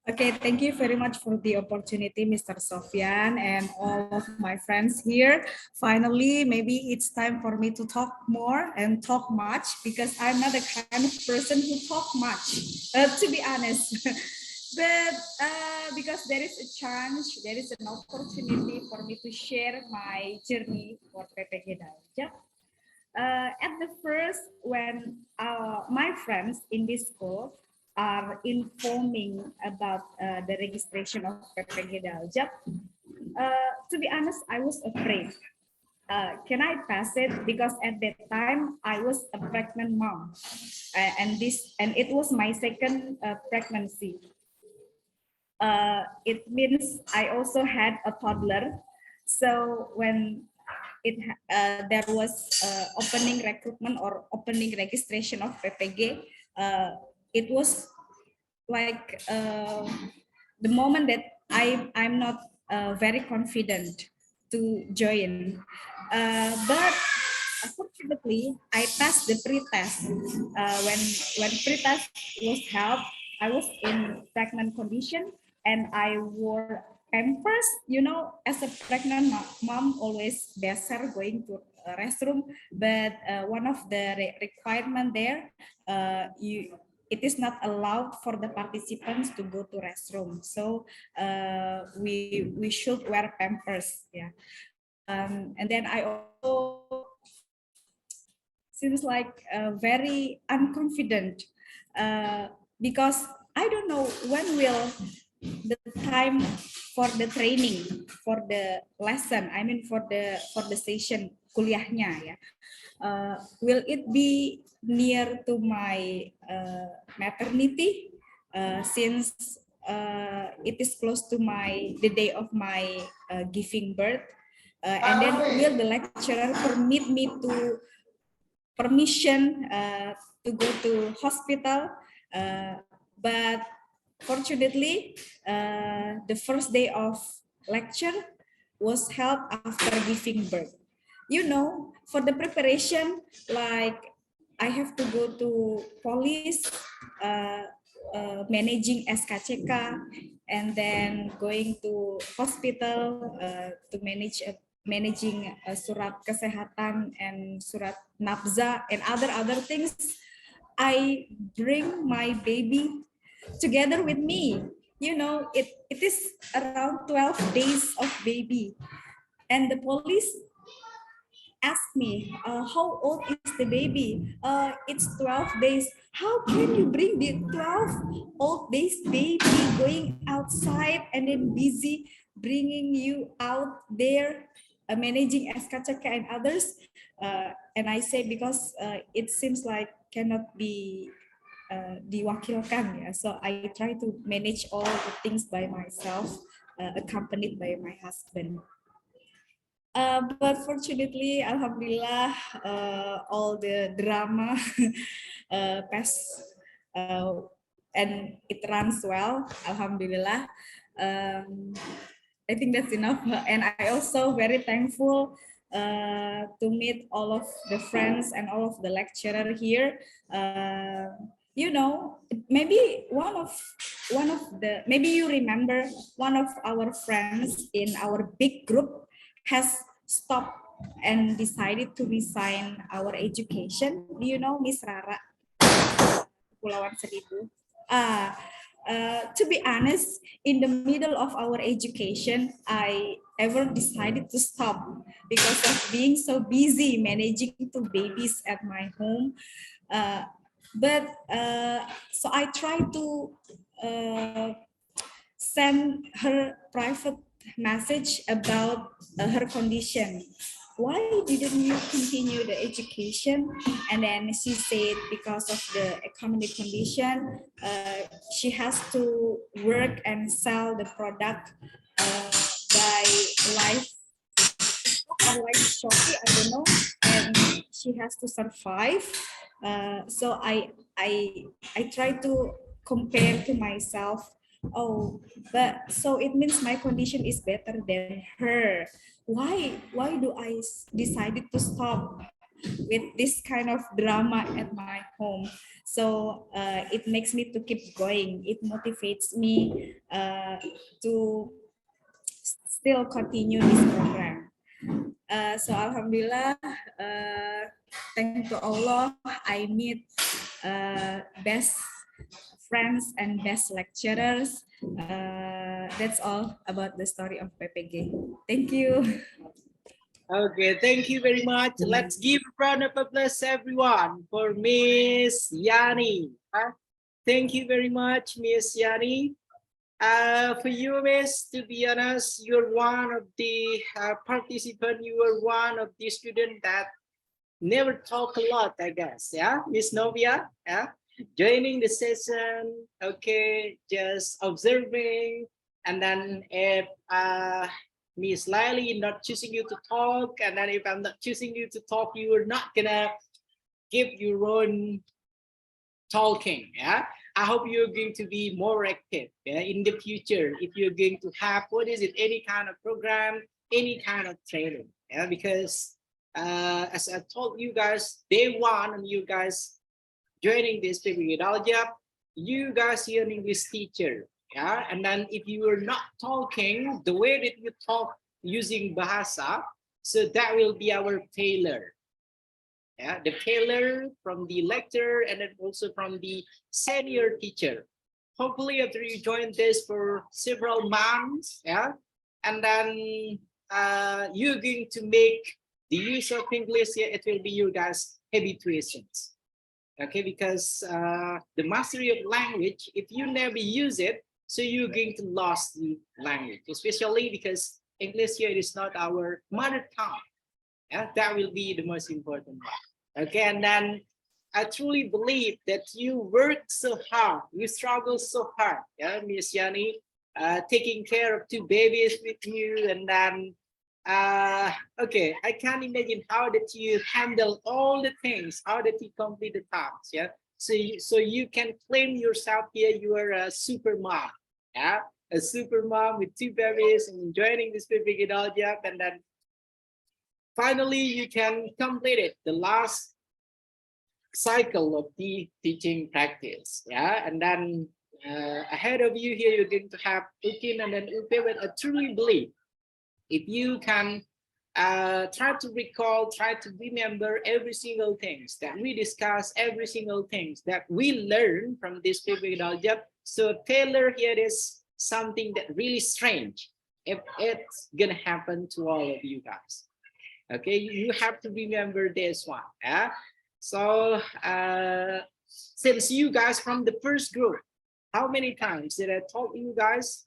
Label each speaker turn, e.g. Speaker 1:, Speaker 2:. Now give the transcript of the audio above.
Speaker 1: Okay, thank you very much for the opportunity, Mr. Sofian, and all of my friends here. Finally, maybe it's time for me to talk more and talk much because I'm not the kind of person who talk much, to be honest. But because there is a chance, there is an opportunity for me to share my journey for PPG Daljab. At the first, when my friends in this school are informing about the registration of PPG Daljab, to be honest, I was afraid. Can I pass it? Because at that time I was a pregnant mom, and it was my second pregnancy. It means I also had a toddler. So when there was opening recruitment or opening registration of PPG, it was like the moment that I'm not very confident to join. But unfortunately, I passed the pre-test. When pre-test was held, I was in pregnant condition and I wore Pampers. You know, as a pregnant mom, always better going to a restroom. But one of the requirement there, it is not allowed for the participants to go to restroom. So we should wear Pampers. Yeah. And then I also seems like very unconfident because I don't know when will the time for the training, for the lesson, I mean for the session kuliahnya ya. Will it be near to my maternity since it is close to the day of my giving birth, and then will the lecturer permit me to permission to go to hospital, but fortunately the first day of lecture was held after giving birth. You know, for the preparation, like I have to go to police, managing SKCK, and then going to hospital to managing surat kesehatan and surat nafza and other things. I bring my baby together with me. You know, it is around 12 days of baby, and the police asked me, how old is the baby? It's 12 days. How can you bring the 12 old days baby going outside and then busy bringing you out there, managing SKCK and others? And I say because it seems like cannot be diwakilkan ya. So I try to manage all the things by myself, accompanied by my husband. But fortunately, Alhamdulillah, all the drama passed and it runs well, Alhamdulillah. I think that's enough. And I also very thankful to meet all of the friends and all of the lecturer here. You know, maybe maybe you remember one of our friends in our big group has stopped and decided to resign our education. Do you know Miss Rara? Kepulauan Seribu. To be honest, in the middle of our education, I ever decided to stop because of being so busy managing two babies at my home. But so I tried to send her private message about her condition. Why didn't you continue the education? And then she said because of the economic condition, she has to work and sell the product by live or like Shopee, I don't know, and she has to survive. So I try to compare to myself. Oh, but so it means my condition is better than her. Why do I decided to stop? with this kind of drama at my home. So it makes me to keep going. It motivates me to still continue this program. So Alhamdulillah, thank to Allah, I meet best friends and best lecturers. That's all about the story of PPG. Thank you.
Speaker 2: Okay, thank you very much. Let's give a round of applause, everyone, for Miss Yani. Thank you very much, Miss Yani. For you, Miss, to be honest, you're one of the participants. You are one of the students that never talk a lot, I guess. Yeah, Miss Novia. Yeah, joining the session. Okay, just observing, and then if Miss Lily not choosing you to talk, and then if I'm not choosing you to talk, you are not gonna give your own talking. Yeah, I hope you're going to be more active, yeah, in the future. If you're going to have, what is it, any kind of program, any kind of training, yeah, because as I told you guys, day one, and you guys joining this PPG Daljab, you guys are an English teacher, yeah, and then if you are not talking the way that you talk using bahasa, so that will be our failure. Yeah, the failure from the lecturer and then also from the senior teacher. Hopefully after you join this for several months, yeah, and then you're going to make the use of English, yeah, it will be you guys habituations. Okay, because the mastery of language, if you never use it, so you're going to lose the language, especially because English here is not our mother tongue. Yeah, that will be the most important one. Okay, and then I truly believe that you work so hard, you struggle so hard, yeah, Miss Yani, taking care of two babies with you, and then okay, I can't imagine how that you handle all the things, how that you complete the tasks, yeah. So you can claim yourself here, you are a super mom, yeah, a super mom with two babies and joining this PPG job, and then finally you can complete it, the last cycle of the teaching practice, yeah, and then ahead of you here you're going to have Ukin and then Upe, but I truly believe if you can try to recall, try to remember every single things that we discuss, every single things that we learn from this PPG job. So Taylor here is something that really strange if it's gonna happen to all of you guys. Okay, you have to remember this one. Yeah. So since you guys from the first group, how many times did I told you guys